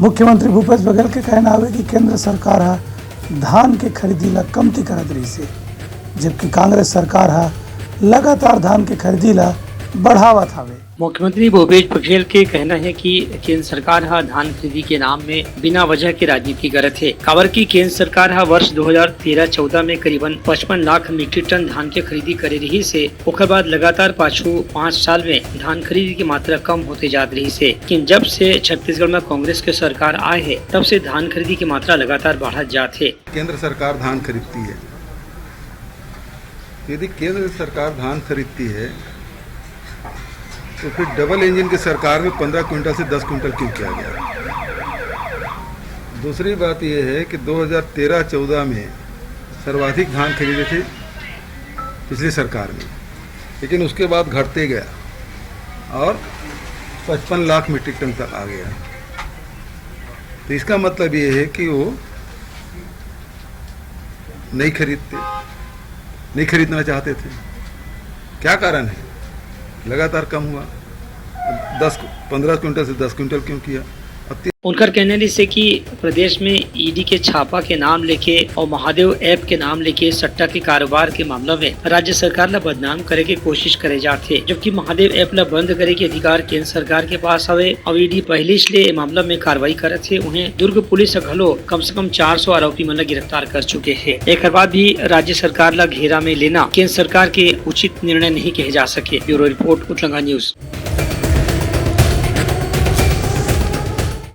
मुख्यमंत्री भूपेश बघेल के कहना है कि केंद्र सरकार हा धान के खरीदी ला कमती करत रही से, जबकि कांग्रेस सरकार हा लगातार धान के खरीदी ला बढ़ावत हवे। मुख्यमंत्री भूपेश बघेल के कहना है कि केंद्र सरकार हा धान खरीदी के नाम में बिना वजह की राजनीति करत है। काबर की केंद्र सरकार हा वर्ष 2013-14 में करीबन 55 लाख मीट्रिक टन धान के खरीदी करे रही से, ओकर बाद लगातार पाछू 5 साल में धान खरीदी की मात्रा कम होते जात रही से। लेकिन जब से छत्तीसगढ़ में कांग्रेस के सरकार आए है, तब से धान खरीदी की मात्रा लगातार बढ़त जात है। केंद्र सरकार धान खरीदती है, यदि केंद्र सरकार धान खरीदती है तो फिर डबल इंजन की सरकार में 15 क्विंटल से 10 क्विंटल क्यों किया गया। दूसरी बात यह है कि 2013-14 में सर्वाधिक धान खरीदे थे पिछली सरकार में, लेकिन उसके बाद घटते गया और 55 लाख मीट्रिक टन तक आ गया। तो इसका मतलब ये है कि वो नहीं खरीदना चाहते थे। क्या कारण है? लगातार कम हुआ, 15 क्विंटल से 10 क्विंटल क्यों किया। उनका कहने से कि प्रदेश में ईडी के छापा के नाम लेके और महादेव ऐप के नाम लेके सट्टा के कारोबार के मामला में राज्य सरकार ला बदनाम करे के कोशिश करे जाते, जबकि महादेव ऐप ला बंद करे के अधिकार केंद्र सरकार के पास हवे और ईडी पहले इसलिए मामला में कार्रवाई करत है। उन्हें दुर्ग पुलिस घलो कम से कम 400 आरोपी मन गिरफ्तार कर चुके हैं। एक बाद भी राज्य सरकार ला घेरा में लेना केंद्र सरकार के उचित निर्णय नहीं कहे जा सके। ब्यूरो रिपोर्ट, उत्तलंगा न्यूज।